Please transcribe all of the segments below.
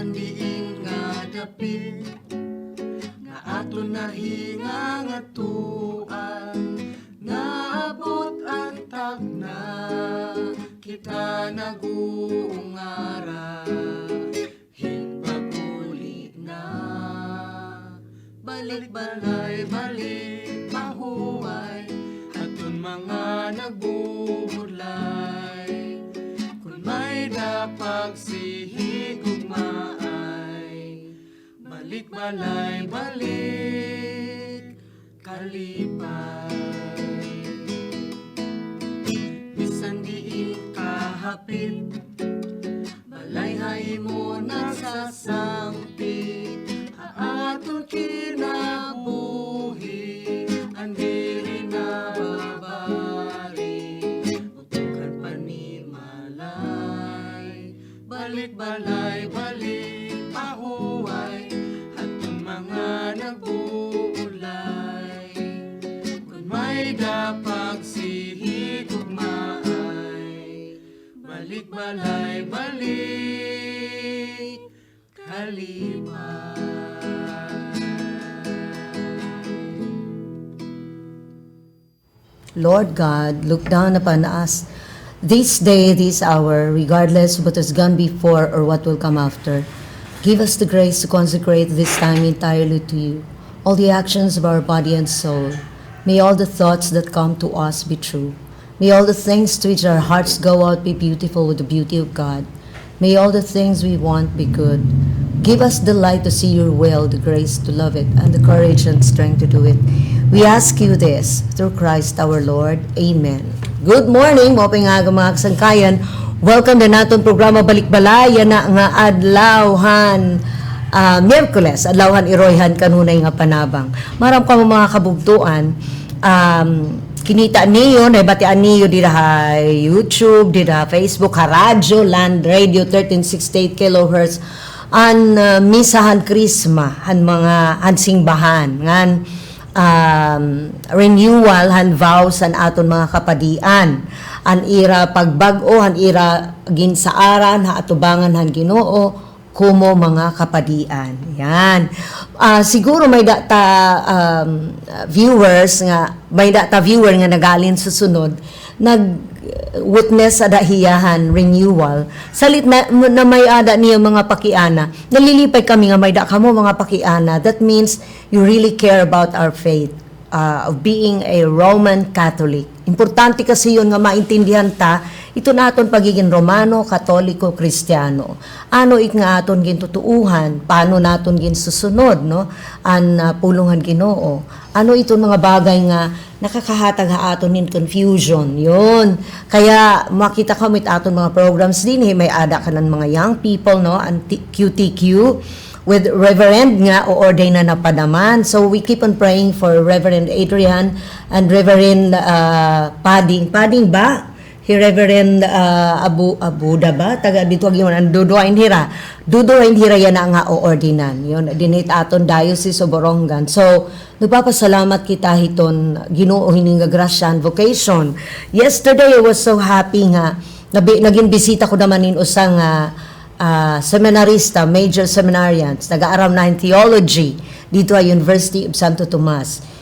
bisan diin nga dapit nga ato nahinga nga tuan nga abot ang tagna kita naguungara hinpaguli na balik balay balik mahuway aton mga nagbubulay kun may dapag sihigugmaay balik balay balik kalipay bisan diin kahapit balay haymo nasasampit aton kinabuhi ang diri na babari utukan pa ni malay balik balay balik pahuway aton mga nagbuulay kung may dapag sihigugmaay balik balay balik kalipay. Lord God, look down upon us this day, this hour, regardless of what has gone before or what will come after. Give us the grace to consecrate this time entirely to you, all the actions of our body and soul. May all the thoughts that come to us be true. May all the things to which our hearts go out be beautiful with the beauty of God. May all the things we want be good. Give us the light to see your will, the grace to love it, and the courage and strength to do it. We ask you this through Christ our Lord. Amen. Good morning, mga pingaga mga kasangkayan. Welcome na naton programa Balikbalaya na nga adlawhan Miyerkules, adlawhan iroyhan kanunay nga panabang. Maram ka mga kabugtuan, kinita niyo, naibatian niyo dira YouTube, dira Facebook, radyo, land radio 1368 kHz, an misahan krisma, han mga simbahan, ngan renewal han vows an aton mga kapadian, an ira pagbag-o, han ira ginsaaran ha atubangan han Ginoo kumo mga kapadian. Yan. Siguro may data viewers nga, may data viewer nga nagalin susunod nag-witness sa dahiyahan renewal. Salit na may ada niya mga pakiana. Nalilipay kami nga may da kamo mga pakiana. That means you really care about our faith. Of being a Roman Catholic. Importante kasi yun nga maintindihan ta, ito naton pagiging Romano, Katoliko, Kristiyano. Ano nga aton gintutuuhan, paano naton ginsusunod, no? Pulungan Ginoo. Ano ito mga bagay nga nakakahatag ha aton in confusion, yun. Kaya makita kami aton mga programs din, may ada ka ng mga young people, no? QTQ, with Reverend nga o-ordain na napadaman. So we keep on praying for Reverend Adrian and Reverend Pading ba? Reverend Abuda ba? Taga dito ag yun, Duduain Hira yan nga o-ordinan. Yun, dinit aton Diocese of Borongan. So, nagpapasalamat kita hiton Ginoo hininga grasyan vocation. Yesterday, I was so happy nga, naging bisita ko naman in usang seminarista, major seminarians, nag-aaral na in theology dito ay University of Santo Tomas.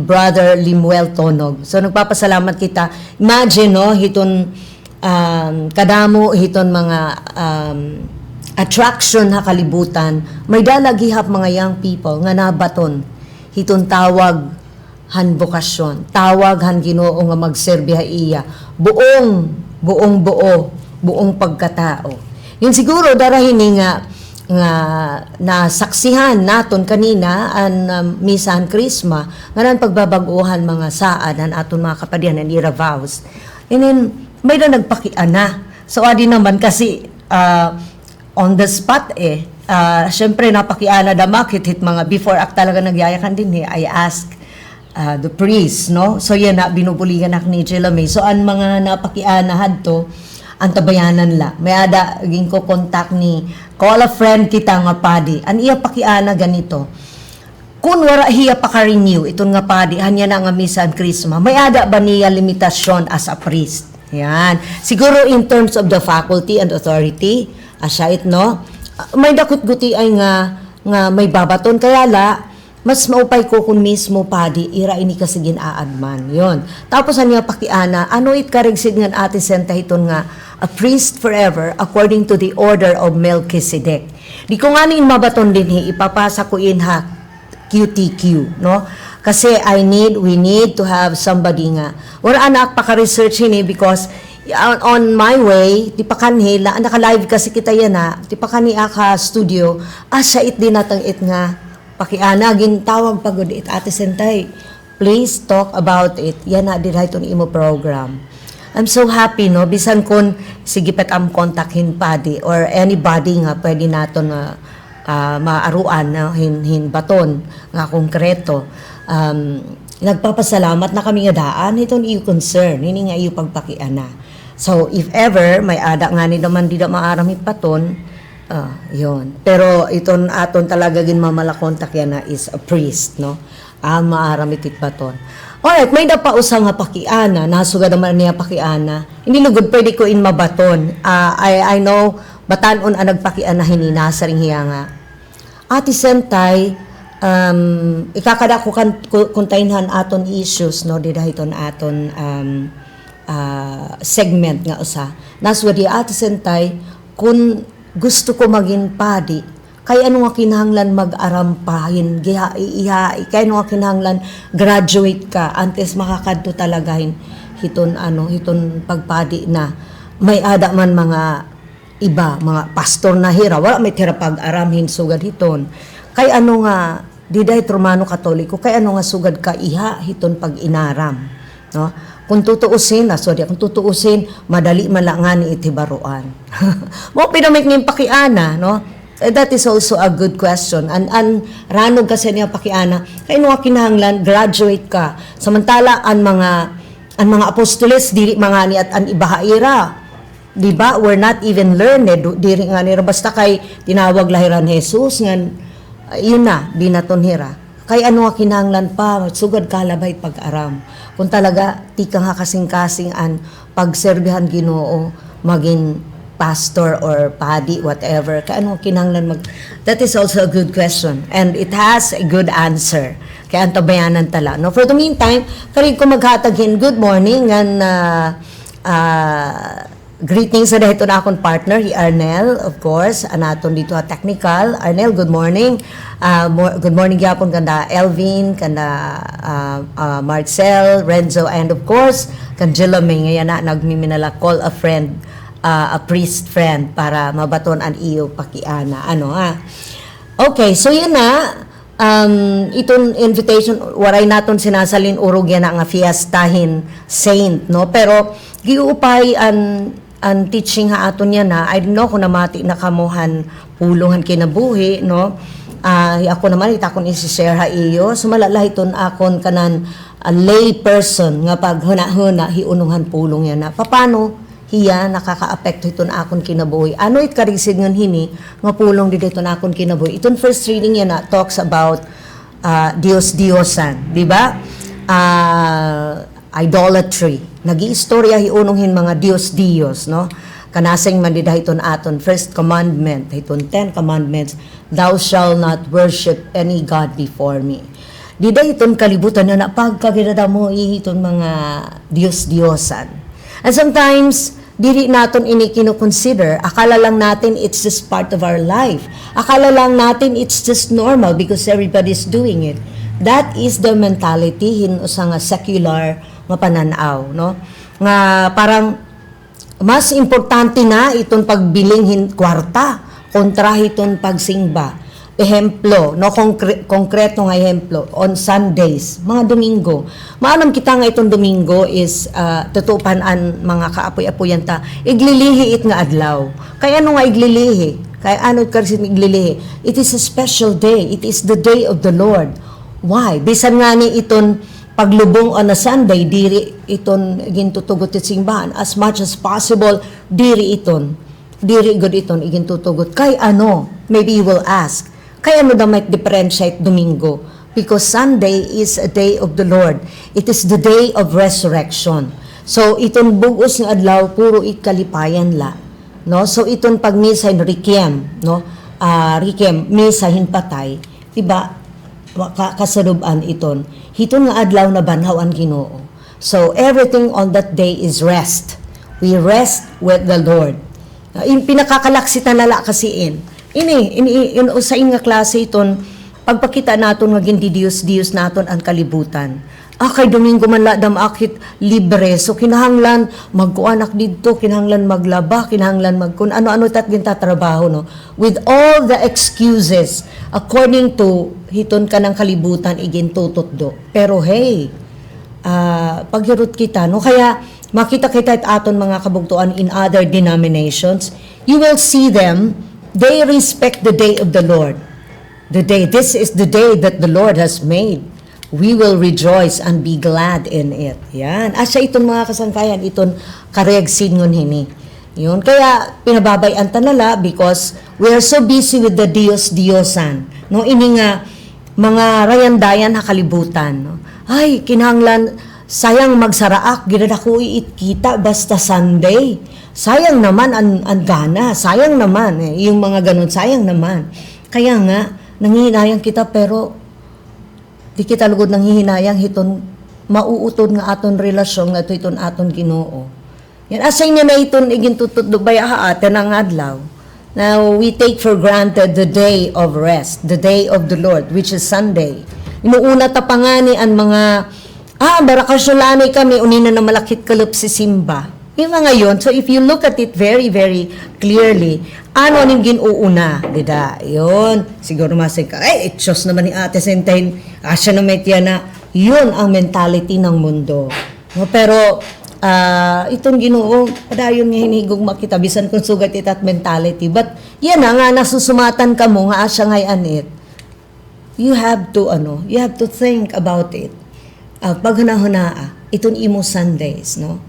Brother Limuel Tonog. So nagpapasalamat kita. Imagine, no, hiton kadamo, hiton mga attraction ha kalibutan. May dalagihap mga young people nga nabaton. Hiton tawag han bokasyon. Tawag han Ginoo nga magserbi ha iya. Buong pagkatao. Yun siguro darahin nga nasaksihan naton kanina an misahan krisma nga nan pagbabaguhan mga saad an aton mga kapadian an ira vows. And then may na nagpakiana. So adi naman kasi on the spot syempre napakiana damakit hit mga before act talaga nagyayakan din I ask the priest, no? So yan na binubuligan ak ni Jelame. So an mga napakiana hadto ang tabayanan la. May ada, ging ko contact ni, call a friend kita nga padi. An iya pakiana ganito. Kung wara hiya paka-renew, itong nga padi, hanya na nga misa at krisma, may ada ba niya limitasyon as a priest? Yan. Siguro in terms of the faculty and authority, asya it, no? may dakot guti ay nga may babaton kaya mas maupay ko kung mismo padi ira ini kasi ginaadman yon. Tapos ano pakiana ano it karigsid nga ati senta hiton nga a priest forever according to the order of Melchizedek. Di ko nga niin mabaton din ipapasa ko in ha QTQ, no? Kasi we need to have somebody nga. Or anak paka-research ini because on my way, di pa kanhi, naka-live kasi kita yan ha, di pa kanhi aka studio, siya it din natang it nga, pakiana, gintawag pagod it, ate sentay, please talk about it, yan na, di right on imo program. I'm so happy, no, bisan kun, sige pet am kontakin padi, or anybody nga, pwede naton maaruan, no, hin baton, nga konkreto, nagpapasalamat na kami nga daan, itong iyo concern, hindi nga iyo pagpakiana. So, if ever, may ada nga ni naman di na maaramit paton, yun. Pero iton aton talaga gin mamalakontak yan na is a priest, no? Maaramit it paton. Alright, may napausa nga pakiana, nasuga naman niya pakiana. Hindi lugod pwede ko in mabaton. I know, batanon ang nagpakiana hininasa rin hiya nga. Ati sentay, ikakada ko kuntainhan aton issues, no? Didahiton aton, segment nga usa naswadi ati sentay kung gusto ko maging padi kay ano nga kinahanglan mag-aram pa kay ano nga kinahanglan graduate ka antes makakadto talaga hiton pagpadi na may ada man mga iba mga pastor na hira wala may tira pag-aram sugad hiton kay ano nga diday Romano Katoliko kay ano nga sugad ka hiton pag inaram, no? Kung tutuusin, kung tutuusin, madali malangan ni itibaruan. Mo pinamit ng pakiana, no? That is also a good question. An ranog kasi niya pakiana, kaya nung kinahanglan, graduate ka. Samantala, ang mga apostoles, diri mga ni at an ibahaira. Diba? We're not even learned. Diri nga nira. Basta kay tinawag lahiran Jesus, nga, yun na, binaton hira. Kaya ano nga kinahanglan pa, sugad kalabay pag-aram. Kung talaga, ti ka nga kasing-kasing an pagserbihan Ginoo, maging pastor or padi, whatever. Kaya ano kinahanglan That is also a good question. And it has a good answer. Kaya antabayanan tala. No? For the meantime, karig ko maghatagin, good morning, and greetings sa dahito na akong partner, Arnel, of course, anaton dito technical. Arnel, good morning. Good morning gyapon kanda Elvin, kanda Marcel, Renzo, and of course, kan Jilame, ngayon na nagmiminala, call a friend, a priest friend, para mabaton ang iyo pakiana. Okay, so yun na, itong invitation, waray naton sinasalin urog yan nga fiestahin saint, no? Pero, giupay ang teaching ha aton niya na, I don't know kung namati na kamuhan pulungan kinabuhi, no? Ako naman, itakon isi-share ha iyo. So, malalahiton akon kanan a lay person nga pag huna-huna, hiunungan pulong yan na. Paano hiya nakaka-apekto iton akon kinabuhi? Ano itkarisid ngon hini, nga pulong dito iton akon kinabuhi? Iton first reading yan na talks about Diyos-Diyosan, di ba? Idolatry. Nag-iistorya hiunonghin mga Diyos-Diyos, no? Kanaseng mandidahiton aton first commandment, hiton 10 commandments, thou shall not worship any god before me. Didahiton kalibutan na pagkagirada mo ihiton mga Diyos-Diyosan. And sometimes diri naton ini kino-consider, akala lang natin it's just part of our life. Akala lang natin it's just normal because everybody's doing it. That is the mentality sa nga secular nga pananaw, no? Nga parang mas importante na itong pagbiling kwarta kontra itong pagsingba. Ehemplo, no, konkreto nga ehemplo, on Sundays, mga Domingo. Maanam kita nga itong Domingo is tutupan an mga kaapoy-apoyan ta, iglilihi it nga adlaw. Kaya ano nga iglilihi? Kaya ano kasi iglilihi? It is a special day. It is the day of the Lord. Why? Bisan nga ni iton paglubong on a Sunday, diri iton gintutugot it simbahan. As much as possible, diri good iton igintutugot. Kay ano? Maybe you will ask. Kaya ano daw might differentiate Domingo? Because Sunday is a day of the Lord. It is the day of resurrection. So, itong bugos ng adlaw, puro ikalipayan la. No? So, itong pagmisa in Requiem, no? rikem misahin patay, diba, kasaluban iton, hiton nga adlaw na banhaw ang Ginoo. So, everything on that day is rest. We rest with the Lord. Pinakakalaksitan nala kasiin. Sa nga klase iton, pagpakita naton nga gindi Dios naton ang kalibutan. Kay Domingo man ladam akit libre. So, kinahanglan magkuanak dito, kinahanglan maglaba, kinahanglan magkun ano-ano tat gintatrabaho, no? With all the excuses, according to hiton ka ng kalibutan, igintutot do. Pero hey, paghirot kita, no? Kaya, makita kita at aton mga kabugtuan in other denominations, you will see them, they respect the day of the Lord. This is the day that the Lord has made. We will rejoice and be glad in it. Yan. Asya itong mga kasangkayan, itong karegsin ngun hini. Yun. Kaya, pinababayan tanala because we are so busy with the Diyos-Diyosan. No? Ini nga, mga rayandayan hakalibutan. No? Ay, kinahanglan, sayang magsaraak, ginadako iitkita basta Sunday. Sayang naman ang gana, sayang naman. Yung mga ganun, sayang naman. Kaya nga, nangihinayang kita pero di kita lugod nanghihinayang hiton mauutod nga aton relasyon nga iton aton Ginoo. Yan asay niya na iton igintutod dubay aten ang adlaw. Now we take for granted the day of rest, the day of the Lord, which is Sunday. Inuuna ta pangani ang mga barakasyolanay kami unina na malakit kalup si simba. Yung mga yon. So if you look at it very very clearly, ano ning ginuuna, dida? Yon. Siguro masig ka, Diyos naman ni Ate Sentahin, asya na may tiya na, yun ang mentality ng mundo. No, pero, itong Ginoo, padayon nga hinigog makita, bisan kung sugat itat mentality. But, yan nga, nasusumatan ka mo, nga asya ngayon it. You have to think about it. Pag hunahunaa, itong imo Sundays, no?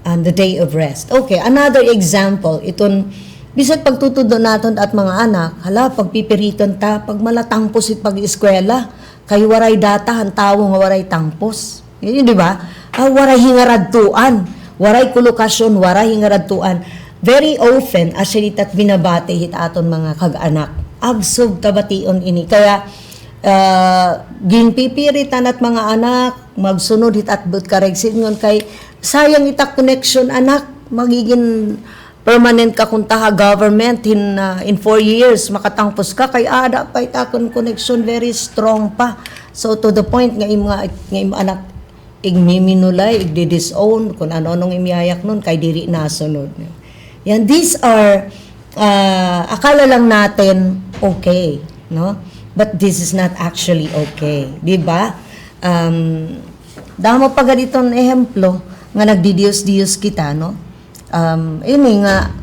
And the day of rest. Okay, another example, itong bisan pagtutudo naton at mga anak, pagpipiriton ta, pag malatangpos it pag-eskwela, kay waray data, ang tawo nga waray tangpos. Yun, di ba? Waray hingaradtuan, waray kulokasyon, waray hingaradtuan. Very often, asinitat binabate hit aton mga kag-anak. Agsog tabation ini. Kaya, ginpipiritan at mga anak, magsunod hit at but karegsin ngon kay sayang itak connection anak, magiging permanent ka kung taha government in 4 years, makatangpos ka, kay ada pa itakon connection very strong pa. So to the point nga imo anak, igmiminulay, igdi-disown, kung ano-anong imiyayak nun, kay diri nasunod. Yan, these are, akala lang natin okay, no? But this is not actually okay. Diba? Damo pa ganitong ehemplo, nga nagdidiyos-diyos kita, no? Ini nga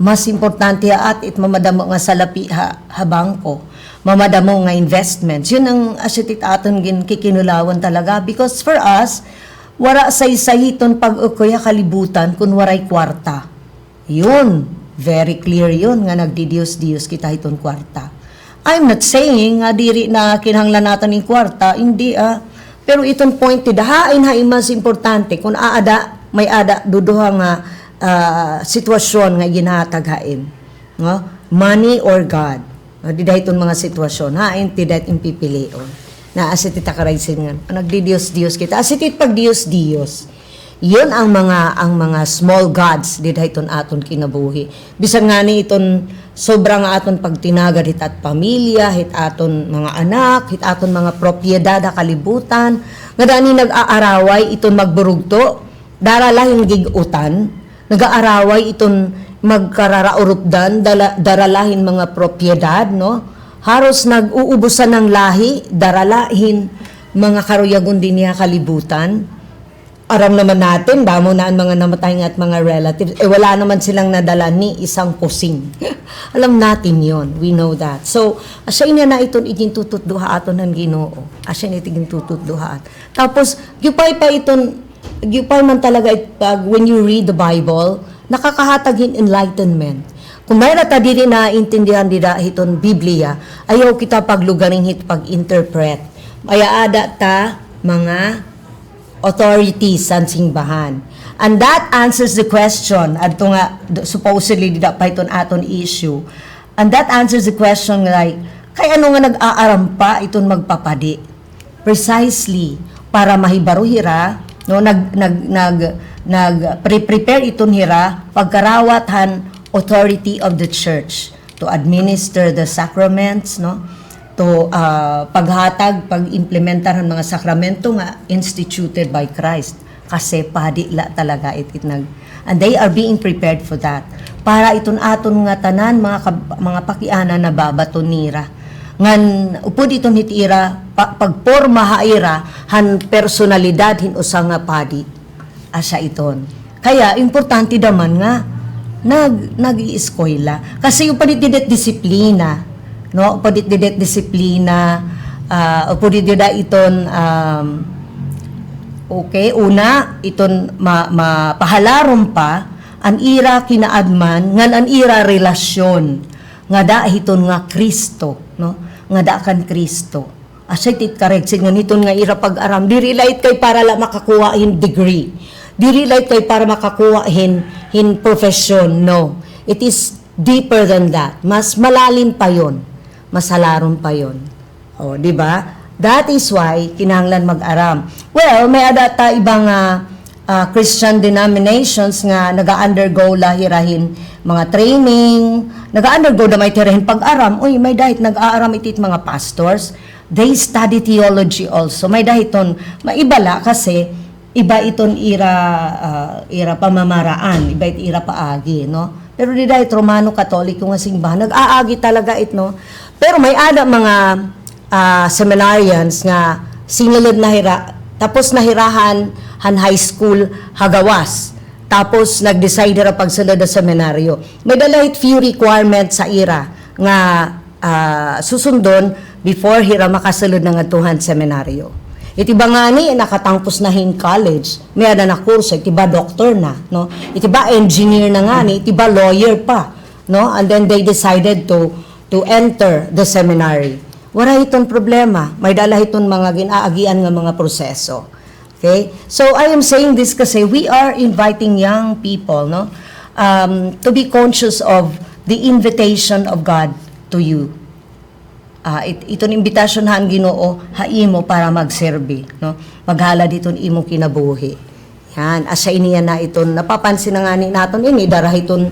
mas importante at mamadamo nga salapi ha bangko, mamadamo nga investments. Yun ang asitit aton kikinulawan talaga because for us wara say-sayiton pag-ukoy kalibutan kun waray kwarta. Yun, very clear yun nga nagdidiyos-diyos kita iton kwarta. I'm not saying nga diri na kinahanglan naton ning kwarta, hindi pero itong point hain mas importante kung may ada duduha nga sitwasyon nga ginataghain, no? Money or God. Di dayton mga sitwasyon hain ti dat impipilion. Na asit ita karaysin nga nagdidiyos-diyos kita. Asit it pag Diyos-Diyos. Yun ang mga small gods di dayton aton kinabuhi. Bisan nga ni iton sobrang aton pagtinagad hit at pamilya, hit aton mga anak, hit aton mga propiedad kalibutan, nga dani nag-aaraway iton magburugto, daralahin gigutan, nag-aaraway iton magkararaurupdan, daralahin mga propiedad, no? Haros nag-uubusan ng lahi, daralahin mga karuyagon din niya kalibutan. Aram naman natin, damo na ang mga namatay at mga relatives. Wala naman silang nadala ni isang kusing. Alam natin yon, we know that. So, asya ina na iton igintututduha aton ng Ginoo. Asya ina igintututduha. Tapos, gipay man talaga when you read the Bible, nakakahatag enlightenment. Kung mayroon ta diri na intindihan dira hiton Biblia, ayaw kita paglugaring hit pag-interpret. Ayaada ta mga authorities sa simbahan. And that answers the question adto nga supposedly dida pa iton aton issue. And that answers the question like, kay ano nga nag-aaram pa itong magpapadi? Precisely, para mahibaro hira, no, prepare itong hira, pagkarawatan authority of the church to administer the sacraments, no, to paghatag, pag-implementar ng mga sakramento nga instituted by Christ. Kasi padila talaga and they are being prepared for that. Para iton aton nga tanan mga pakiana na babaton nira. Ngan upod iton hitira pagporma haira han personalidad hin usa nga padi asa iton. Kaya importante daman nga nag-ieskwela kasi yung padididet disiplina, no, padididet disiplina, padididet iton okay, una iton mapahalarom pa an ira kinaadman ngan an ira relasyon nga da hiton nga Kristo, no, nga da kan Kristo. Asay tit correct nga niton nga ira pag-aram diri lait kay para la makakuha in degree, diri lait kay para makakuha hin profession. No, it is deeper than that, mas malalim pa yon, mas halaron pa yon. O di ba? That is why kinahanglan mag-aram. Well, may adata ibang Christian denominations nga naga-undergo lahirahin mga training, naga-undergo da may tirahin pag-aram. Uy, may dahit nag-aaram itit mga pastors. They study theology also. May dahiton maibala kasi iba iton ira pamamaraan, iba ira paagi, no? Pero di dahit Romano Katoliko nga simbahan, nag-aagi talaga no? Pero may ada mga seminarians nga sinulod na hira, tapos nahirahan han high school hagawas, tapos nag-decide ra pagsulod sa seminaryo. May dalahit few requirements sa ira nga susundon before hira makasulod ng atuhan seminaryo. Itiba nga ni nakatangpos na hin college, may ada na kurso, itiba doctor na, no? Itiba engineer na nga ni, itiba lawyer pa, no? And then they decided to enter the seminary. Wala itong problema, may dala itong mga ginaagian nga mga proseso. Okay? So I am saying this kasi we are inviting young people, no, to be conscious of the invitation of God to you. Itong imbitasyon han Ginoo haimo para magserbi, no, maghala diton imo kinabuhi. Yan, asa iniya na iton napapansin na nga ni naton ini darahiton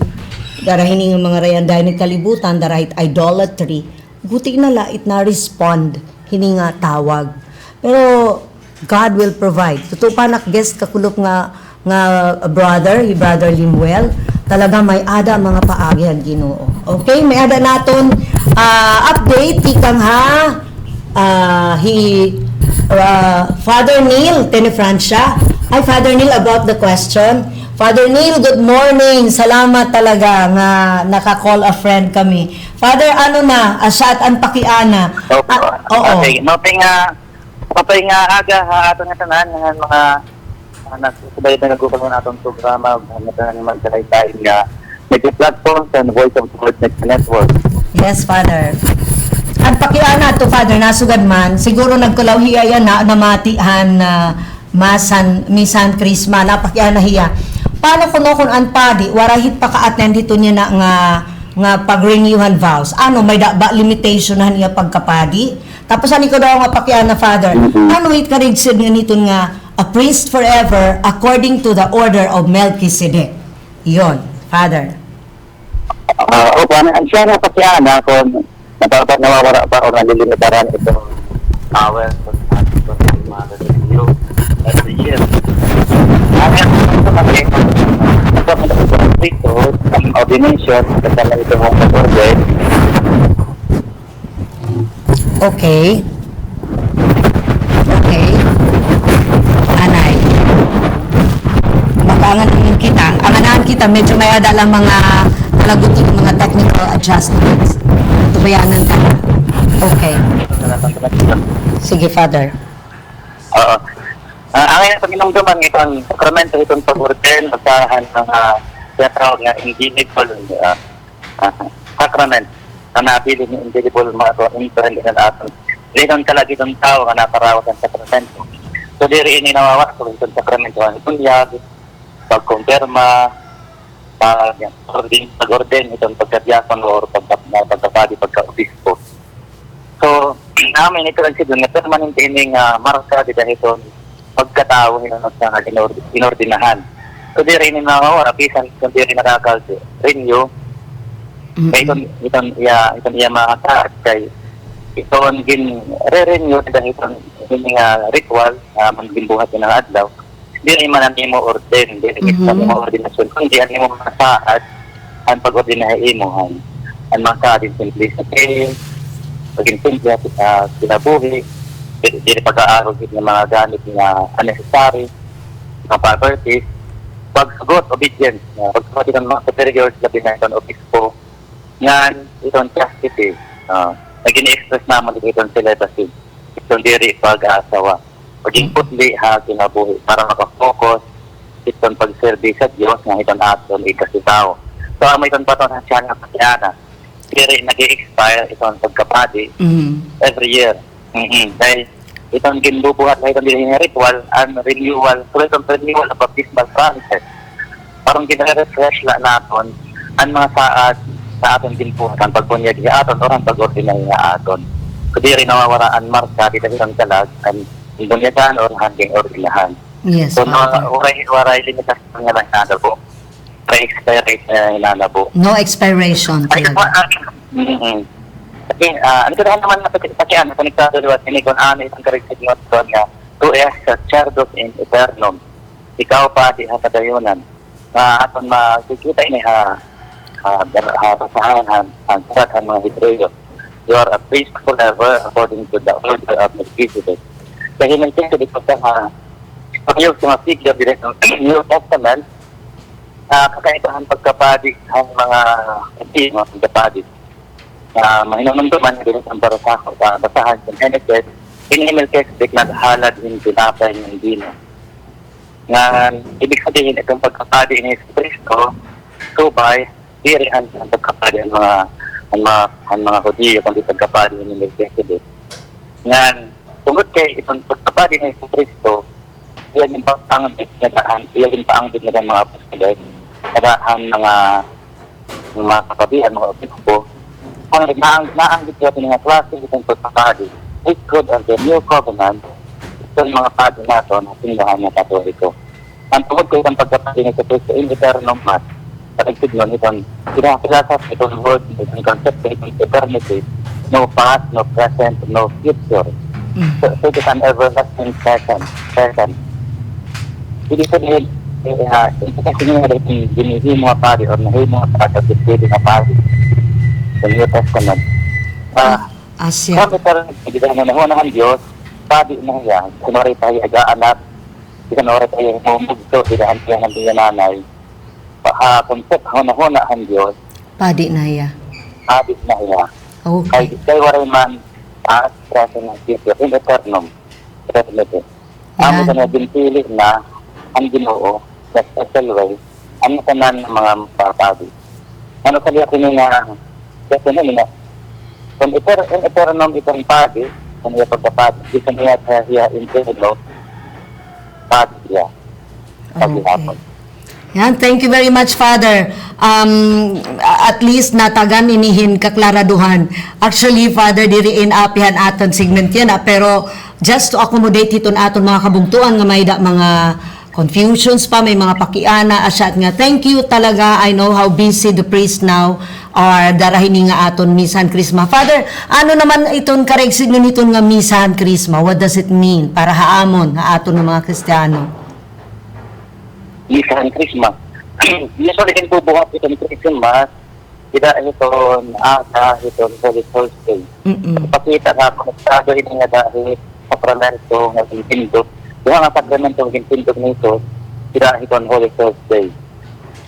darahin ng mga rayanday ni kalibutan, darahit idolatry. Guti na lait na respond hininga tawag. Pero God will provide. Totoo pa nak-guest kakulop nga brother Limuel, talaga may ada mga paagyan Ginoo. Okay, may ada naton update ikang Father Neil Tenefrancia. Hi Father Neil, about the question. Father Neil, good morning. Salamat talaga nga naka-call a friend kami. Father, ano na, asat an pakiana. Oo. Okay, Kapay nga aga ato nga tanan nga mga nagsusubayd na nagkukulang natong programa ng magsalay nga nag-platform sa Voice of the Word Network. Yes, Father. Ang pakiana to, Father, nasugad man, siguro nagkulaw hiya yan na namatihan misan Krisma, napakiana hiya. Paano kung an padi, warahit pa ka-attend dito niya na nga pag-renewhan vows? Ano, may ba limitation na niya pagkapadi? Tapos ani ko daw nga pakiana, Father, ano it karigsid nga nito nga a priest forever according to the order of Melchizedek. Yon, Father. Ang siya na pakiana kung nawawara pa o nalilimitaran itong power kung mga religiyo every year. Ito ang ordination kasama ito mga order. Okay. Anay. Anganahan kita, medyo may ada lang mga talagutin, mga technical adjustments. Tubayanan ka na. Okay. Sige, Father. Oo. Ang ina paginumduman itong sakramento itong pag-order asahan ng tinatawag nga indelible sacrament na napili ni indelible mga ito intelligent aton. Linon kalagi itong tao nga naparawas ang sakramento. So diri ini nawawa so itong sakramento ang itunyag, pagkumpirma, pag-orden itong pagkadyakon o pagkapatid pagkapadi pagka-obispo. So, namin ito lang siya doon, na permanente ining marka di dahil ito pagkatao hinunod sa inordinahan. So, di rin mawawara, pisan kung di rin renew, kaya itong iya mga taas, kay itong re-renew dahil itong ritual, magimbuhat ng adlaw, di rin man ang imo orden, di rin sa imo ordinasyon, kundi ang imo mga saad, ang pag-ordinahe imuhan, ang mga saad in simplicity, maging simple at kinabuhi, di rin pag-aaral ng mga gamit na unnecessary, mga properties, pagsagot, obedience, pagsagot ng mga superiors, labi na itong obispo, yan, itong chastity, naging-express naman itong celibacy, itong diri pag-aasawa, maging putli ha, kinabuhi, para makafocus, itong pag-serve sa Diyos, nga itong aton, ikasitaw. So, may itong paton na siya nga pasyana, diri nag-i-expire itong pagkapadi, every year. Dahil itong ginbubuhat na itong diri ritual, and renewal, so itong renewal of baptismal promises, parang gina-refresh lang natin, ang mga saad, sa aton ginbuhatan, pagbunyag niya aton, o ang pag-ordinary niya aton. So, di rin nawawaraan marka, di rin talag, ang bunyagan, o hanggang ordinahan. Yes, So, Father. waray limitasyon nga lang nanabo. Pre-expire rate na nanabo. No expiration Ay, talaga. Kasi, ano ko naman na pakian, konektado liwat, ini kung ano itong kareksig mo ito nga, tu es sacerdos in eternum. Ikaw pa, di hatadayunan. Aton makikita ini basahan ang surat ang mga Hebreo. You are a priest forever according to the order of Melchizedek. Kaya hinantin ko dito sa pag-yung sa mga figure direct ng New Testament, kakaibahan pagkapadi ang mga pagkapadi. Mahinununduman direct ang barasako sa basahan sa Genesis, in Melchizedek naghalad yung tinapay ng dino. Nga, ibig sabihin itong pagkapadi ni Kristo, subay, dirihan ang pagkapadi ang mga Hudiyo kung di pagkapadi ni Melchizedek. Ngayon, tungkol kay itong pagkapadi ni Kristo, iyan yung paanggit na daan, iyan yung paanggit na daan mga apostoles, kadaan mga kapabihan, mga obispo, ang naanggit natin mga klase itong pagkapadi, priesthood of the new covenant, itong mga padi natin na sinlahan na Katoliko. Ang tungkol kay itong pagkapadi ni Kristo in eternum mat, pag-exig nun itong pinakilasap itong word, itong concept itong eternity, no past, no present, no future. So it is an everlasting present. Hindi sabihin, ito kasi nga rin ginihi mga pari o nahi mga pari o disili mga pari sa New Testament. Asya. Kami parang nagsigilan na nahunahan Diyos, pari na yan, kunwari tayo aga-anak, kunwari tayo humugto, hinaan tayo ng nanay, concept hunahan Diyos, Padi na ya. pari na yan. Okay. Kay waray man, at present ng future, in eternum, eternity. Amo Yan. na binpili na ang Ginoo sa special way ang tanan ng mga papadi. Ano kaya nga kasi na kung in eternum itong padi, kung iya pagkapadi, isa niya siya intero, padi siya. Padi hapon. Yan, thank you very much, Father. At least natagan inihin kaklaraduhan. Actually, Father, diriin apihan aton segment yan, pero just to accommodate iton aton mga kabungtuan nga may mga confusions pa, may mga pakiana, asyat nga. Thank you talaga. I know how busy the priest now or darahin nga aton Misan Krisma. Father, ano naman iton karegsig nun iton nga Misan Krisma? What does it mean para haamon nga aton ng mga Kristiyano? Misan Krisma. Usually din po buhat itong Christmas, ito Holy Thursday. Ipakita na konektado ito nga dahil sakramento nga ginpindog. Yung nga sakramento nga ginpindog nito, ito Holy Thursday.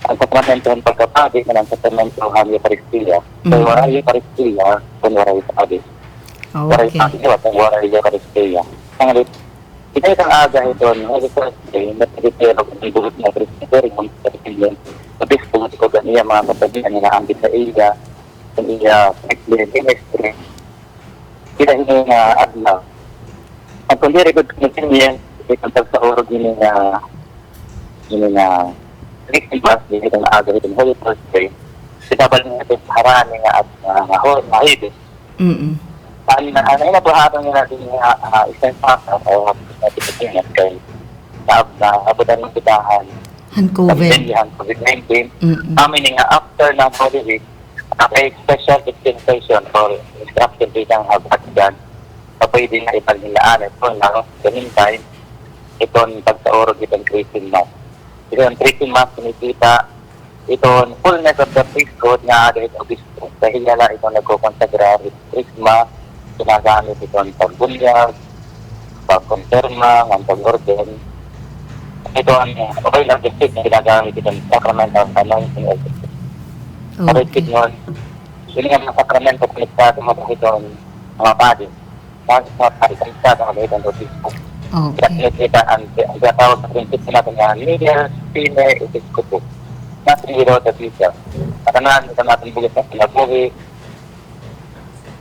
Ang sakramento ang pagkapadi na ng sakramento ang Eucharistia. So, waray Eucharistia, kung waray padi. Waray padi, kung waray Eucharistia. Ito itong aga ito, Holy Thursday, natagitero kung ibuhot na Christian, kung Christian, kapis po ko ganiya mga kapabihan na naanggit sa iya, kung iya, chemistry, kita hindi nga adlaw. Ang kung di record kung yan, itong tagsaurog yun nga Christian Pass, itong aga itong Holy Thursday, itabal nga ito sa harani nga at mahibis. Mm-mm. Ano na po hatong nyo natin isang pasa o natin kay abutan ng pitahan Han COVID. sa COVID-19. Mm-mm. Kami nga after ng Holy Week, may special dispensation for instruction bitang habag dyan. Pwede na ipagnilaan ito na the meantime, itong pagsaurog itong Christian Mass. Itong Christian Mass kinikita itong fullness of the priesthood nga agad obispo. Dahil nila itong nagkukonsagra Christmas, ginagamit itong pagbunyag, pagkonserma, ang pag-orden. Ito ang okay lang district na ginagamit itong sacramental anointing of the Okay. Kapit nun, yun nga mga sakramento konektado mga itong mga padi. Mga padi konektado mga itong obispo. Okay. Kita ang tawag sa prinsipyo natin nga leader, sine, episcopo. Natin hero the future. Katanan, ito natin bulit na sinabuhi.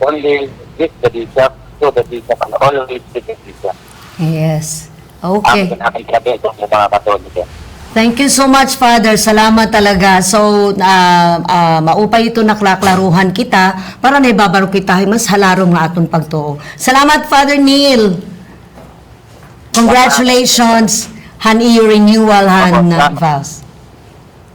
Only with the bishop, to the bishop, and always with the bishop. Yes. Okay. Ang ating kinabi ito sa mga katoliko. Thank you so much, Father. Salamat talaga. So, maupay ito naklaklaruhan kita para naibabaro kita mas halarong nga aton pagtuo. Salamat, Father Neil. Congratulations. Han iyo renewal, han vows.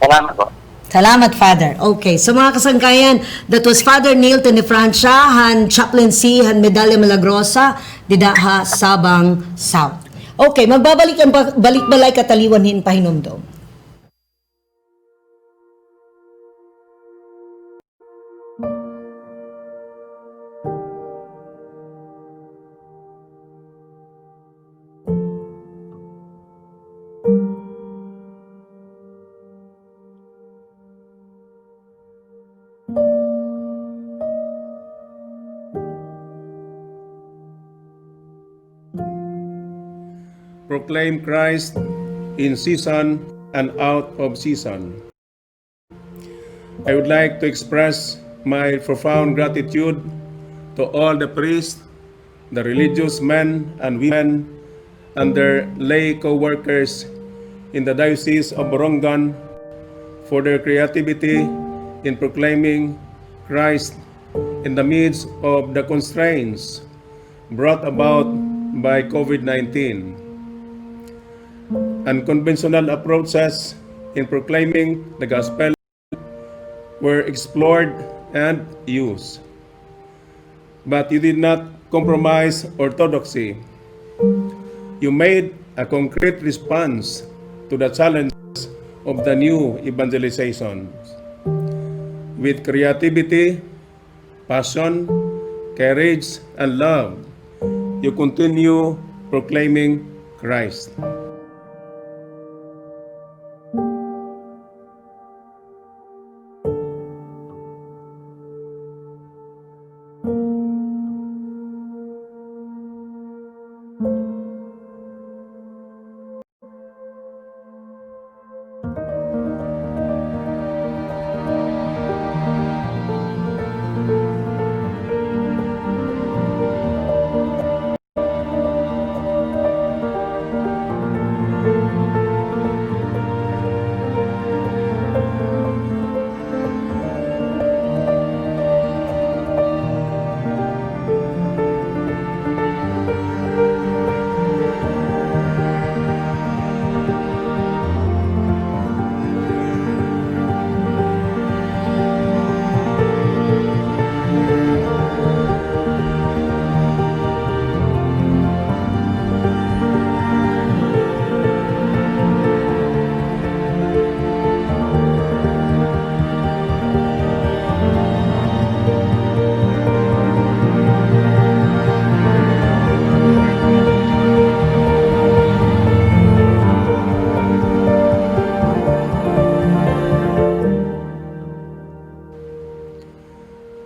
Salamat po. Salamat, Father. Okay, so mga kasangkayan, that was Father Neil Tinifrancia, han chaplaincy, han Medalla Milagrosa, didaha Sabang South. Okay, magbabalik ang balik-balay kataliwanhin pahinumdom. Proclaim Christ in season and out of season. I would like to express my profound gratitude to all the priests, the religious men and women, and their lay co-workers in the Diocese of Borongan for their creativity in proclaiming Christ in the midst of the constraints brought about by COVID-19. Unconventional approaches in proclaiming the gospel were explored and used. But you did not compromise orthodoxy. You made a concrete response to the challenges of the new evangelization. With creativity, passion, courage, and love, you continue proclaiming Christ.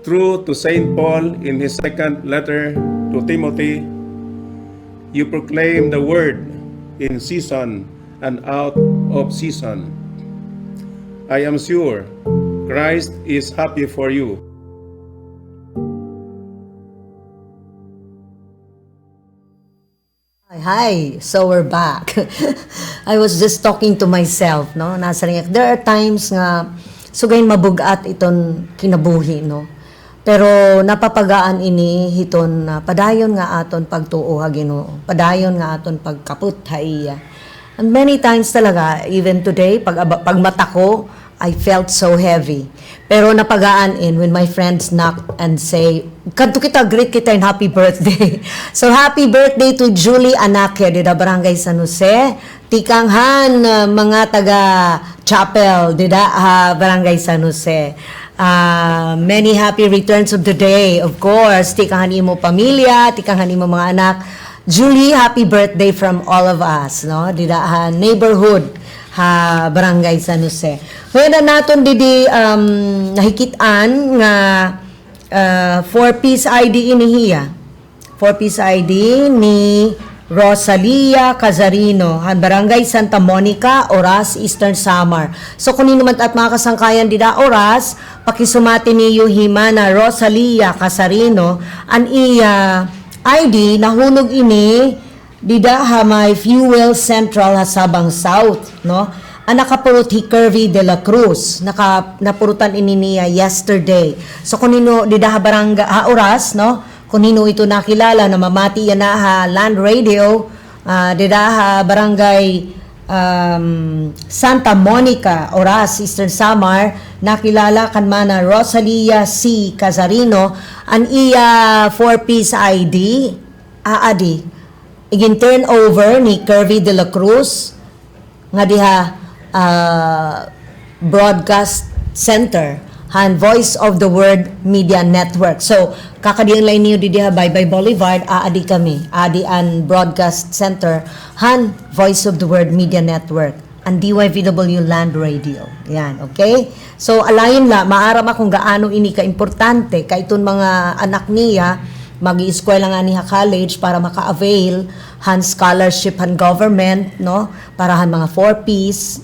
True to St. Paul in his second letter to Timothy, you proclaim the word in season and out of season. I am sure Christ is happy for you. Hi, so we're back. I was just talking to myself, no? Nasa rin, there are times nga sugayin mabugat iton kinabuhi, no? Pero napapagaan ini hiton padayon nga aton pagtuo ha Ginoo. Padayon nga aton pagkaput ha iya. And many times talaga, even today, pag mata ko, I felt so heavy. Pero napagaan in when my friends knock and say, "Kadto kita, greet kita and happy birthday." So happy birthday to Julie Anake, dida Barangay San Jose. Tikanghan mga taga Chapel, dida Barangay San Jose. Many happy returns of the day, of course. Tikanghan imo pamilya, tikanghan imo mga anak. Julie, happy birthday from all of us, no? Dida neighborhood ha Barangay San Jose. Ngayon na naton didi nahikitaan nga 4-piece ID inihiya. 4-piece ID ni Rosalia Cazarino, han Barangay Santa Monica, Oras, Eastern Samar. So kung naman at mga kasangkayan dida Oras, pakisumati niyo himana Rosalia Cazarino an iya ID nahulog ini dida ha may Fuel Central ha Sabang South, no? Ang nakapurot hi Curvy de la Cruz, napurutan ini niya yesterday. So kunino dida ha Barangay ha Oras, no? Kunino ito nakilala na mamati yan na ha land radio, dida ha Barangay Santa Monica, Oras, Eastern Samar, nakilala kan mana Rosalia C. Cazarino, an iya 4-piece ID, aadi, igin turn over ni Curvy de la Cruz, nga diha broadcast center, han Voice of the Word Media Network. So, kakadiang line niyo di diha Baybay Boulevard, aadi kami, aadi an broadcast center, han Voice of the Word Media Network, ang DYVW Land Radio. Yan, okay? So, alayin la, maaram akong gaano ini ka-importante, kaiton mga anak niya, mag-i-eskwela nga niya college para maka-avail han scholarship han government, no? Para han mga 4-piece,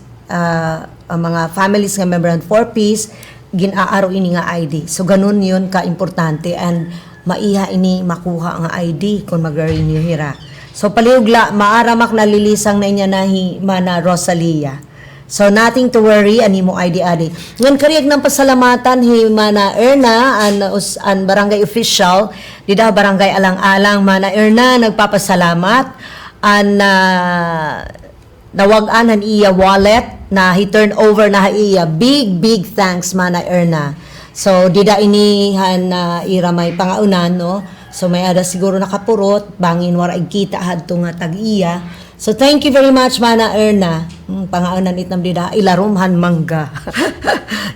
mga families nga member han 4-piece, ginaaro ini nga ID. So ganun yun ka-importante and maiha ini makuha nga ID kung mag-renew hira. So paliugla, maaramak nalilisang na inya nahi mana Rosalia. So nothing to worry, ani mo ID adi. Ngan kariyag ng pasalamatan hi mana Erna an barangay official, dida barangay alang-alang mana Erna nagpapasalamat an nawagan han iya wallet na he turn over na iya. Big thanks mana Erna. So dida ini han ira may pangaunan, no? So may ada siguro nakapurot bangin wara kita hadto nga tag-iya. So thank you very much mana Erna. Pangaunan itnam dida ilarumhan mangga.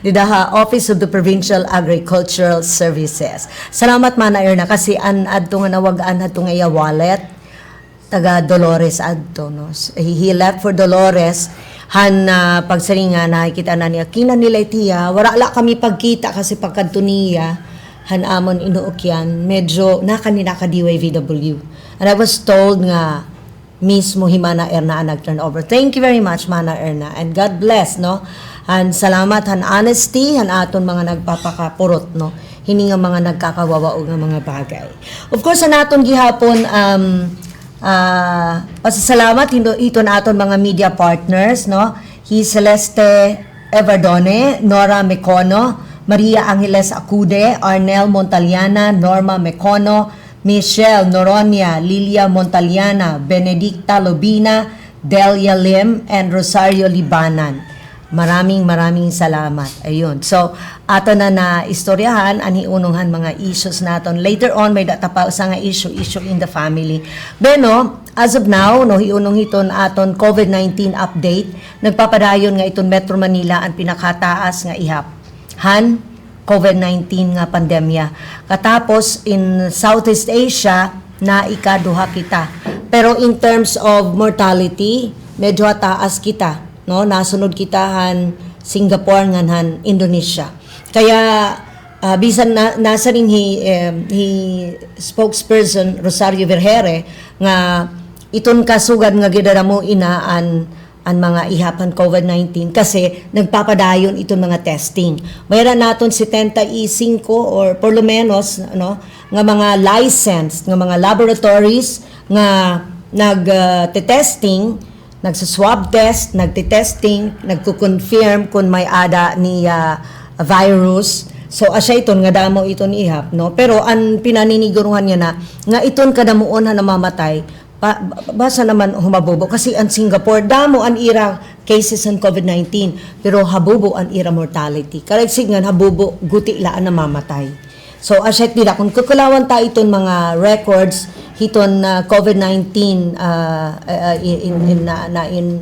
Dida ha Office of the Provincial Agricultural Services. Salamat mana Erna kasi an adto nga nawagaan hadto nga iya wallet taga Dolores adto, no. He left for Dolores han pagsaringa nakikita na niya kina nila itiya wala kami pagkita kasi pagkadto niya han amon inuokyan medyo nakanina ka DYVW, and I was told nga mismo himana Erna ang nag-turn over. Thank you very much mana Erna and God bless, no. Han salamat han honesty han aton mga nagpapakapurot, no, hini nga mga nagkakawawa og nga mga bagay. Of course han aton gihapon pasasalamat ito na aton mga media partners, no. Hi Celeste Everdone, Nora Mecono, Maria Angeles Acude, Arnel Montaliana, Norma Mecono, Michelle Noronia, Lilia Montaliana, Benedicta Lobina, Delia Lim, and Rosario Libanan. Maraming salamat. Ayun. So, ato na istoryahan, aniununghan mga issues naton. Later on, may data pa sa nga issue in the family. Beno, as of now, no, hiunong hiton aton COVID-19 update, nagpapadayon nga iton Metro Manila ang pinakataas nga ihap. Han, COVID-19 nga pandemya. Katapos, in Southeast Asia, na ikaduha kita. Pero in terms of mortality, medyo taas kita, no, nasunod kitahan Singapore nganhan Indonesia. Kaya bisan nasa rin hi spokesperson Rosario Vergere nga iton kasugad nga gidadamo inaan ang mga ihapan COVID-19 kasi nagpapadayon iton mga testing. Mayroon naton 75 or por lo menos, no, nga mga licensed nga mga laboratories nga nag-testing, nagsa-swab test, nagte-testing, nagko-confirm kung may ada ni virus So asya iton nga damo iton ihap, no? Pero an pinaniniguruhan niya na nga iton kadamuon na namamatay basa naman humabobo kasi ang Singapore damo an ira cases ng COVID-19 pero habubo an ira mortality. Karagsig nga habubo guti laan namamatay. So asya tila kung kukulawan ta iton mga records hiton COVID-19 in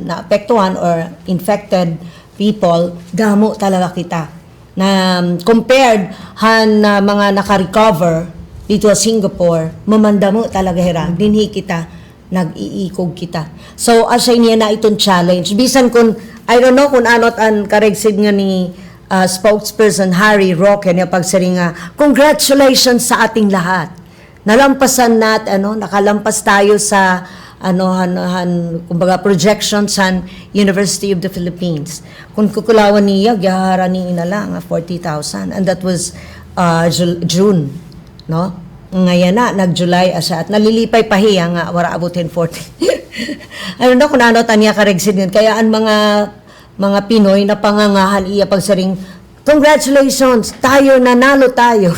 naapektuhan or infected people damo talaga kita na compared han mga naka-recover dito sa Singapore, mamanda mo talaga hira. Dinhi kita, nag-iikog kita. So, asya niya na itong challenge. Bisan kung, I don't know kung anot ang karegsid nga ni spokesperson Harry Roque niya pagsaring nga, congratulations sa ating lahat. Nalampasan nakalampas tayo sa kumbaga projections sa University of the Philippines. Kung kukulawan niya, gahara ni inala nga 40,000 and that was June, no? Ngayon na, nag-July asya at nalilipay pa hiya nga wara abutin 40. Ano na kung ano tanya karegsid yun. Kaya ang mga Pinoy na pangangahan iya pagsaring, congratulations, nanalo tayo.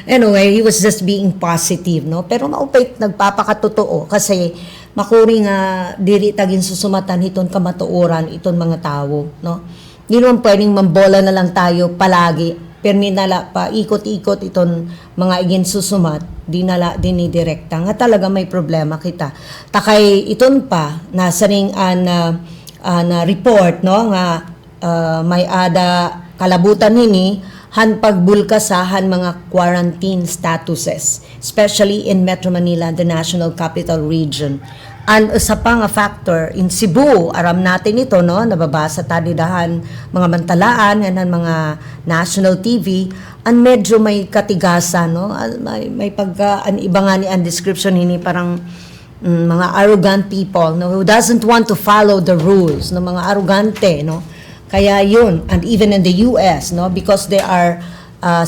Anyway, he was just being positive, no? Pero maupay nagpapakatotoo kasi makuri nga diri tagin susumatan hiton kamatuoran iton mga tao, no? Di naman pwedeng mambola na lang tayo palagi, pero nala pa ikot-ikot iton mga igin susumat, dinidirekta nga talaga may problema kita. Takay iton pa nasa ring na report, no, nga may ada kalabutan nini han pagbulkasahan mga quarantine statuses, especially in Metro Manila, the National Capital Region. And isa pa nga factor, in Cebu, aram natin ito, no, nababasa tadidahan mga mantalaan, yan mga national TV, and medyo may katigasan, no, may pagka, iba nga ni ang description, ini parang mga arrogant people, no, who doesn't want to follow the rules, no, mga arrogante, no. Kaya yun, and even in the US, no, because they are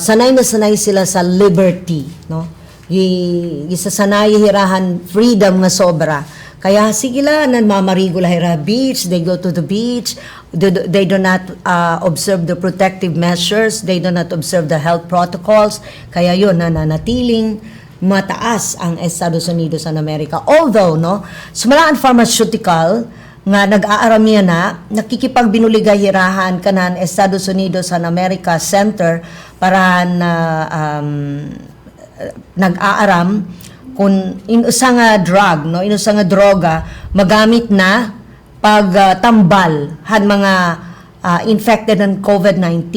sanay na sanay sila sa liberty, no. Gisasanay hirahan freedom nga sobra. Kaya sige lang, mamarigo lahira beach, they go to the beach, they do not observe the protective measures, they do not observe the health protocols. Kaya yun, nananatiling mataas ang Estados Unidos ng Amerika. Although, no, sumalaan pharmaceutical, nga nag-aaram niya na nakikipagbinuligay-hirahan kanan Estados Unidos and America Center para nag-aaram kung inusa nga drug, no, inusa nga droga magamit na pagtambal han mga infected ng COVID-19.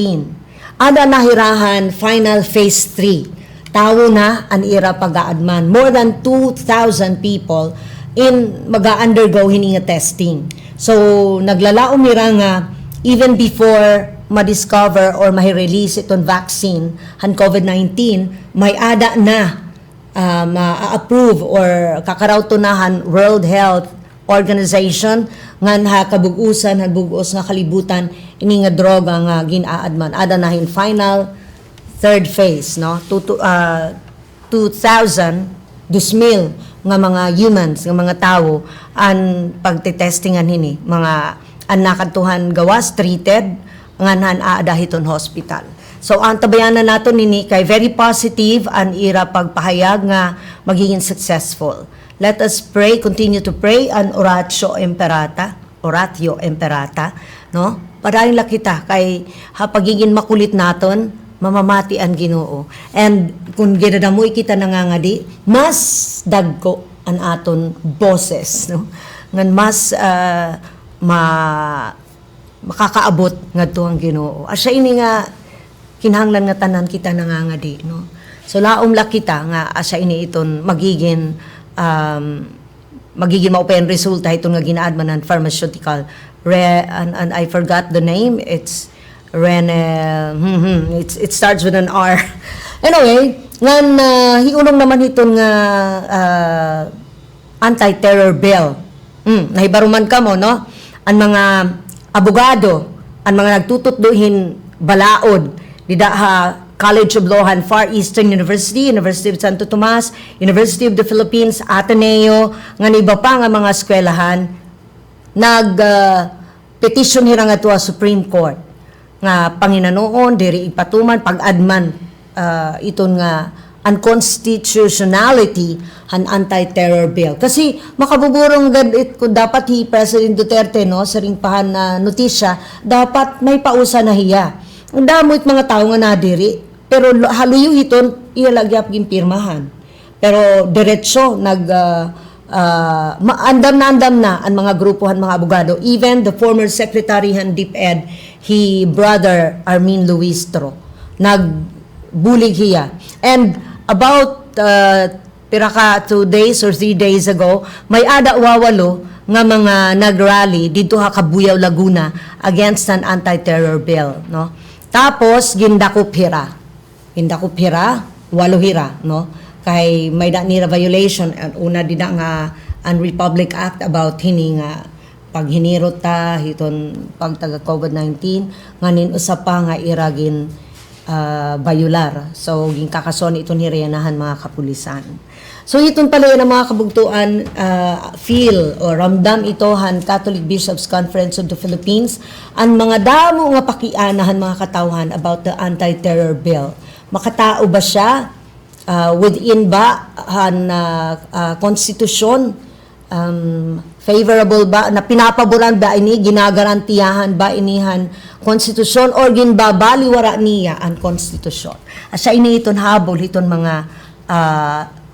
Ada nahirahan final phase 3. Tawo na ang ira pag-aadman. More than 2,000 people mag-undergo hini nga testing. So, naglalaom nira nga even before ma-discover or ma-release itong vaccine han COVID-19, may ada na ma-approve or kakarautunahan World Health Organization nga kabugusan han bugos nga kalibutan ini nga droga nga ginaadman. Ada na hin final third phase, no? 2000 nga mga humans, nga mga tao ang pagtitestingan hini mga nakadtuhan gawas treated nga aada hiton hospital. So ang tabayanan nato nini kay very positive ang ira pagpahayag nga magiging successful. Let us pray, continue to pray an oratio imperata, no? Parayon la kita kay pagiging makulit naton mamamati ang Ginoo. And kung ginadamoy kita nangangadi, mas dagko ang aton boses, no? Ngan mas makakaabot ngadto ang Ginoo. Asya ini nga kinahanglan nga tanan kita nangangadi, no? So laom la kita nga asya ini iton magiging maupayan resulta iton nga ginaadman ng pharmaceutical and I forgot the name. It's it starts with an R. Anyway, ngan hiulong naman iton nga anti-terror bill. Nahibaruman ka mo, no? Ang mga abogado, ang mga nagtututduhin balaod, didaha College of Law han Far Eastern University, University of Santo Tomas, University of the Philippines, Ateneo, nga iba pa nga mga eskwelahan, petition hirang ato Supreme Court nga Panginoon diri ipatuman pag-adman iton nga unconstitutionality han anti-terror bill. Kasi makabuburong gad it kung dapat President Duterte no sa ring pahan na notisya dapat may pausa na hiya. Ang damo't mga tao nga nadiri pero haluyo iton iyalagyap gimpirmahan. Pero diretso andam na ang mga grupuhan mga abogado, even the former secretary han DepEd, brother Armin Luistro nagbulig hiya. And about piraka 2 days or 3 days ago, may ada wawalo nga mga nagrally dito ha Kabuyaw, Laguna against an anti-terror bill, no? Tapos gindakop hira, walo hira, no? Kay may da nira violation and una din nga ang Republic Act about hini nga paghinirot ta hiton pag taga COVID-19 nganin usap pa nga iragin bayular. So ginkakason iton hiriyanahan mga kapulisan. So iton pala yan ang mga kabugtuan feel o ramdam ito han Catholic Bishops Conference of the Philippines ang mga damo nga pakianahan mga katawhan about the anti-terror bill. Makatao ba siya? Within ba han konstitusyon favorable ba na pinapaboran ba ini ginagarantiyahan ba inihan konstitusyon or ginbabaliwara niya ang konstitusyon. Asa ini iton habol iton mga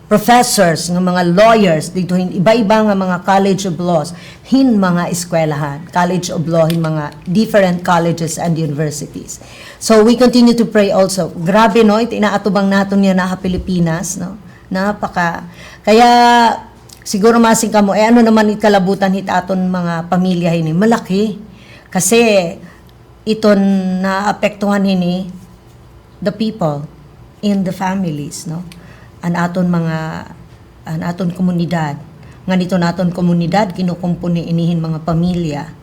professors ng mga lawyers dito iba-iba nga mga College of Laws mga eskwelahan, College of Law mga different colleges and universities. So we continue to pray also. Grabe no, inaatubang naton niya na Pilipinas no. Kaya siguro masing kamo ano naman ikalabutan hit aton mga pamilya ini malaki. Kasi iton naapektuhan hini the people in the families no. An aton komunidad nganito naton komunidad kinukumpuni inihin mga pamilya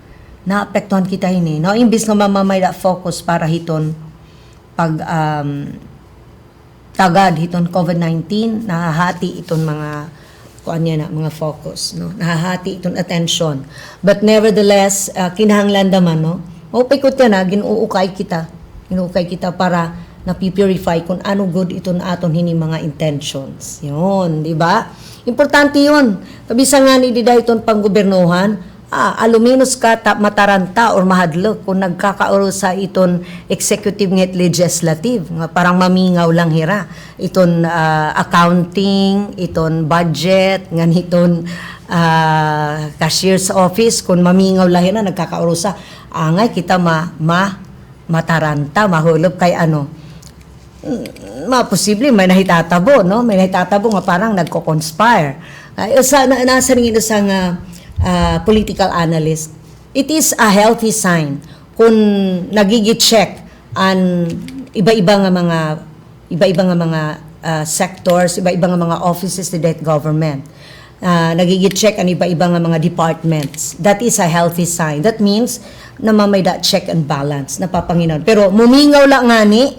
naapektuhan kita ini no imbis nga mamamay da focus para hiton pag tagad hiton COVID-19 nahahati iton mga kuanya na mga focus no nahahati iton attention but nevertheless kinahanglan naman no mapikot ka na ginuukay kita para na-purify kung ano good ito na aton hini mga intentions. Yun, di ba? Importante yun. Kabisa nga ni Dida itong panggobernuhan, aluminos ka mataranta or mahadlok kung nagkakauro sa iton executive nget legislative. Nga parang mamingaw lang hira. Iton accounting, iton budget, nga iton cashier's office, kung mamingaw lang hira, nagkakauro sa angay kita mataranta, mahulog kay ano. Posible may nahitatabo no may nahitatabo nga parang nagko-conspire nasa ring isang political analyst it is a healthy sign kung nagigi-check ang iba-iba nga mga sectors iba-iba nga mga offices of the government nagigi-check ang iba-iba nga mga departments that is a healthy sign that means na may that check and balance napapanginoon pero mumingaw lang ngani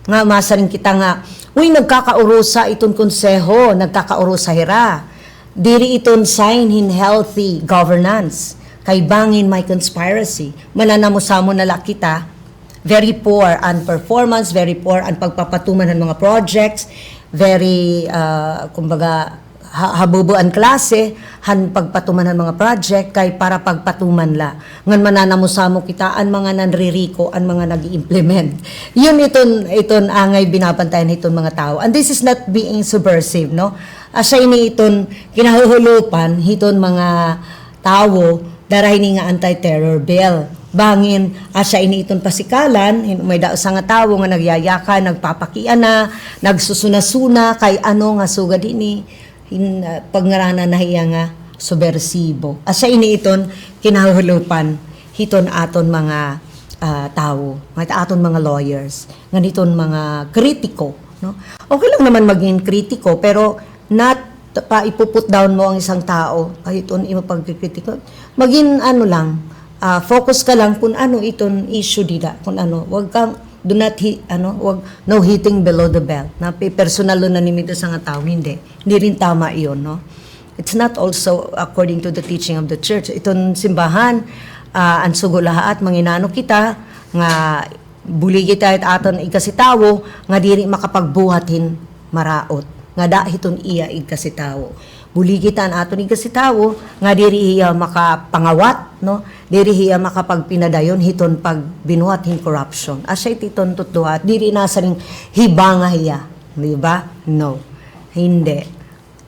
nga masaring kita nga nagkakaurusa iton konseho nagkakaurusa hira diri iton sign in healthy governance kay bangin may conspiracy mananamo-samo na kita very poor ang performance very poor ang pagpapatuman ng mga projects very kumbaga habubuan klase han pagpatuman ng mga project kay para pagpatuman la ngan mananamo-samo kita ang mga nanririko ang mga nag-implement yun iton angay binabantayan iton mga tao and this is not being subversive no asa ini iton kinahuhulupan hiton mga tao darahin ni nga anti-terror bill bangin asa ini iton pasikalan may sa nga tao nga nagyayaka nagpapakiana nagsusuna-suna kay ano nga sugad ini pagngaranan na hiya nga subversibo. Asa ini iton kinahulupan hiton aton mga tao, aton mga lawyers, nganiton mga kritiko, no? Okay lang naman maging kritiko pero not pa ipuput down mo ang isang tao hiton imo pagkritiko. Maging ano lang, focus ka lang kung ano iton issue dida, kung ano, wag kang do not wag no hitting below the belt na personal na nimito sa nga tao hindi rin tama iyon no it's not also according to the teaching of the church iton simbahan ang sugulahaat manginano kita nga buligi tayo aton ikasitawo nga diri makapagbuhatin maraot nga dahiton iya ikasitawo. Buligitan aton ikasitawo nga diri iya makapangawat, no? Diri iya makapagpinadayon hiton pag binuhatin corruption. Asya titon tutduhat diri nasa ring hibanga hiya, di ba? No. Hindi.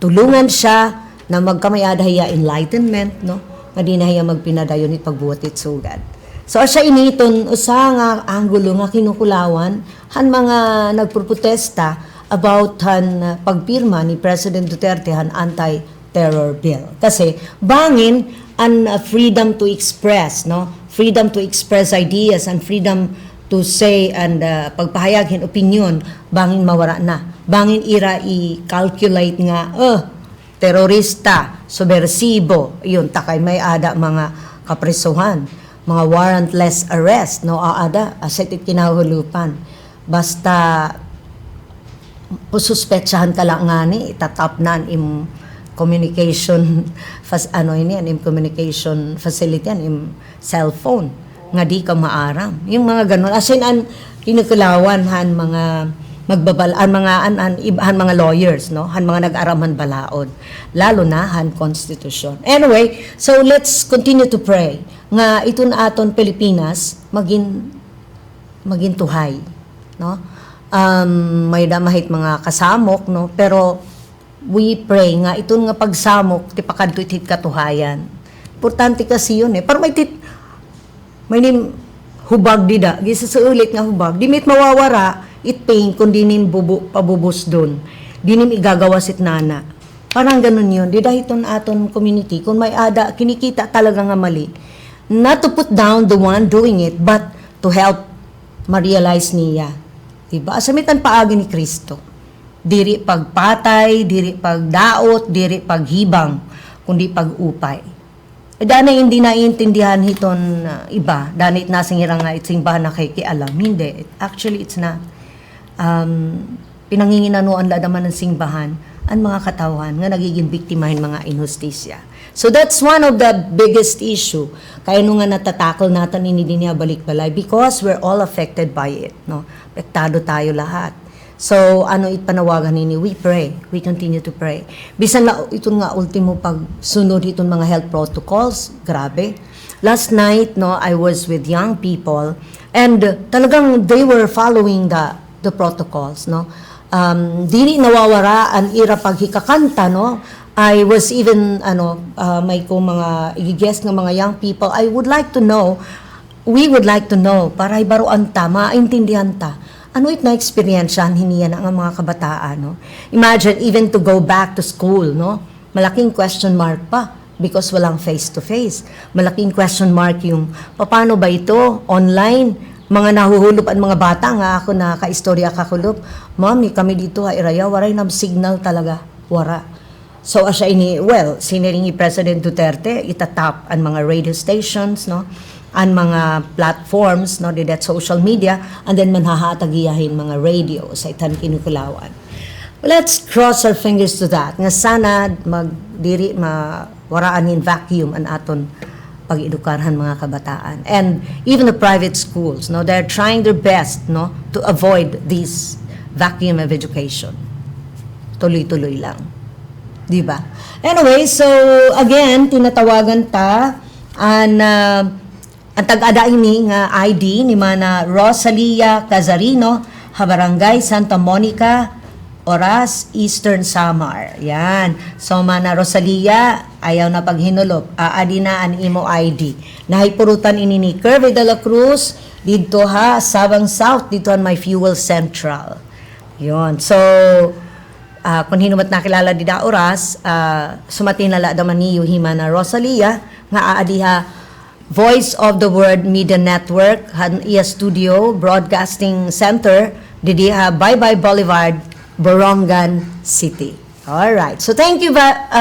Tulungan siya na magkamayada hiya enlightenment, no? Nga di na hiya magpinadayon it pagbuhat it sugad. So asya initon usa nga anggulo nga kinukulawan han mga nagprotesta about han pagpirma ni President Duterte han anti-terror bill. Kasi bangin an freedom to express, no? Freedom to express ideas and freedom to say and pagpahayag opinion bangin mawara na. Bangin ira i-calculate nga terorista, subversibo, yun takay may ada mga kapresuhan, mga warrantless arrest, no, aada, aset it kinahulupan. Basta, suspetsahan ka lang nga ni, itatap na im communication, communication facility, im cellphone, nga di ka maaram. Yung mga ganun, as in, kinukulawan, han mga magbabalaan mga lawyers, no, han mga nag-araman balaod, lalo na han konstitusyon. Anyway, so let's continue to pray nga iton aton Pilipinas maging tuhay, no? May damahit mga kasamok, no, pero we pray nga iton nga pagsamok ti pakadto iti katuhayan. Importante kasi yun pero may nim hubag dida gisasuulit nga hubag di mit mawawara it pain kundi nim pabubus doon. Di nim igagawas it nana. Parang ganun yun. Di dahil iton aton community, kung may ada, kinikita talaga nga mali. Not to put down the one doing it, but to help ma-realize niya. Diba? Asamitan paagi ni Kristo. Diri pagpatay, diri pagdaot, diri paghibang, kundi pag-upay. Dana hindi naiintindihan hiton iba. Dana it nasingirang nga itsimbahan na kay kialam. Hindi. Actually, it's not. Pinanginginanuan ladaman ng simbahan ang mga katawan nga nagiging biktimahin mga injustisya. So that's one of the biggest issue. Kaya nung nga natatakol natin ini niya balik-balay because we're all affected by it, no? Apektado tayo lahat. So ano panawagan nini, we pray, we continue to pray. Bisan na ito nga ultimo pagsunod itong mga health protocols, grabe. Last night, no, I was with young people and talagang they were following the protocols, no. Dili nawawara ang ira paghikakanta, no. I was even may ko mga i-guess ng mga young people. We would like to know para ibaruan ta, maintindihan ta. Ano it na experiensyahan hiniya ng mga kabataan, no? Imagine even to go back to school, no? Malaking question mark pa because walang face-to-face. Malaking question mark yung paano ba ito online? Mga nahuhulop ang mga bata nga ako na ka-istorya kakulop. Mami, kami dito iraya waray nam signal talaga, wara. So asya siniringi President Duterte itatap ang mga radio stations, no? Ang mga platforms, no, that social media, and then manhahatagiyahin mga radio sa itan kinukulawan. Let's cross our fingers to that. Nga sana mawaraan in vacuum ang aton pag-edukarhan mga kabataan. And even the private schools, no, they're trying their best, no, to avoid this vacuum of education. Tuloy-tuloy lang. Di ba? Anyway, so again, tinatawagan ta ang tag-ada ini nga ID ni mana Rosalia Cazarino, Barangay Santa Monica, Oras, Eastern Samar. Yan. So mana Rosalia, ayaw na paghinulop. Aadi na ang imo ID. Nahipurutan ini ni Curve de la Cruz, dito Sabang South, dito ang may Fuel Central. Yon. So, kung hinumat nakilala di da Oras, sumatinala daman niyo himana Rosalia, nga aadi Voice of the Word Media Network, iya studio, broadcasting center, didi Bye-Bye Boulevard, Borongan City. Alright. So thank you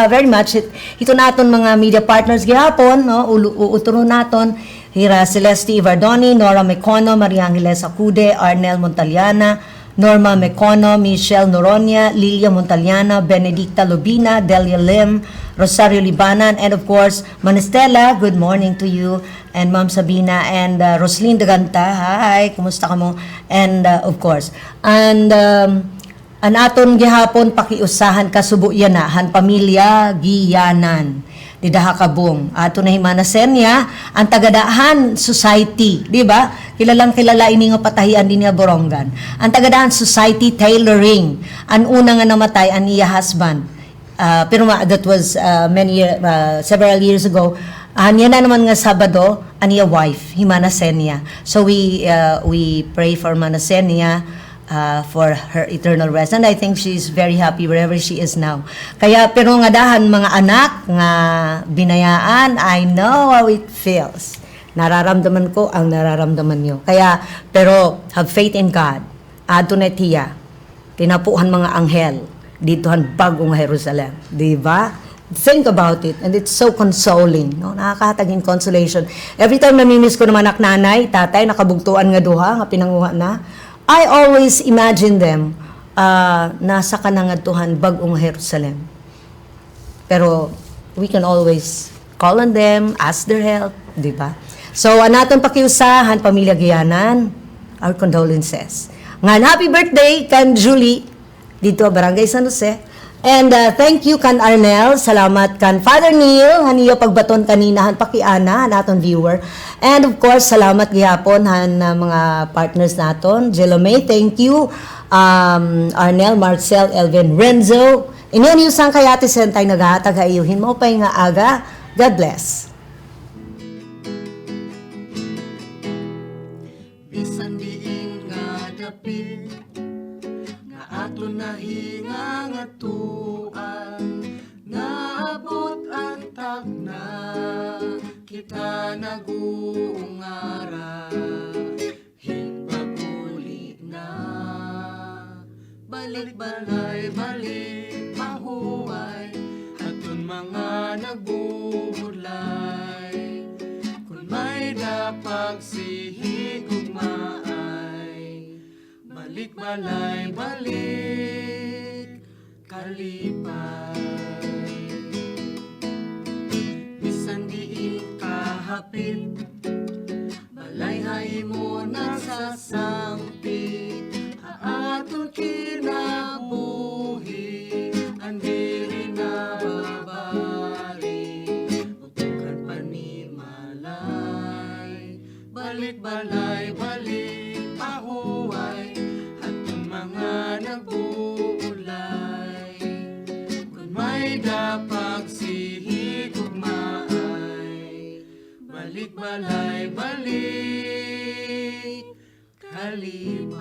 very much. Ito naton mga media partners gihapon, no? Uuturo naton Hira Celeste Ivardoni, Nora Mecono, Maria Angeles Acude, Arnel Montaliana, Norma Mecono, Michelle Noronia, Lilia Montaliana, Benedicta Lubina, Delia Lim, Rosario Libanan, and of course, Manestela, good morning to you, and Ma'am Sabina, and Roslyn Daganta, hi, kumusta ka mo? And of course, and an aton gihapon pakiusahan kasubuyanahan pamilya Giyanan di Dahakabong. Ato na himanasenya ang Tagadahan Society, di ba? Kilalang kilala ini nga patahian din niya Borongan. Ang Tagadahan Society Tailoring. Ang una nga namatay ang iya husband. That was several years ago. Niya na naman nga Sabado, ang iya wife, himanasenya. So we pray for Manasenya for her eternal rest. And I think she's very happy wherever she is now. Kaya, pero nga dahan mga anak nga binayaan, I know how it feels. Nararamdaman ko ang nararamdaman nyo. Kaya, pero have faith in God. Ato na tiya, tinapuhan mga anghel, ditohan bagong Jerusalem. Diba? Think about it. And it's so consoling. No? Nakakahatag in consolation. Every time namimiss ko naman anak nanay, tatay, nakabugtuan nga duha, nga pinanguha na, I always imagine them nasa kanangatuhan bagong Jerusalem. Pero we can always call on them, ask their help, di ba? So, anaton pakiusahan, Pamilya Giyanan, our condolences. Ngan happy birthday kan Julie dito Barangay San Jose. And thank you kan Arnel, salamat kan Father Neil, haniyo pagbaton kanina han pakiana han aton viewer. And of course, salamat gihapon han mga partners naton. Jelome, thank you. Arnel, Marcel, Elvin, Renzo. Inyo niyo sang kayati sentay naghatag hayuhin mo pay nga aga. God bless. Bisan diin nga dapit nga ato nahinga nga tuan, naabot ang tagna kita naguungara, higpaguli na balik balay balik mahuway aton mga nagbubulay, kung may dapag sihigugmaay, balik balay balik kalipay. Bisan diin kahapit, balay hay mo nasasampit, aton kinabuhi andiri na babari, utukan panimalay, balik balay balik mahuway aton mga nagbuulay, kung may dapag sihigugmaay, balik balay balik kalipay.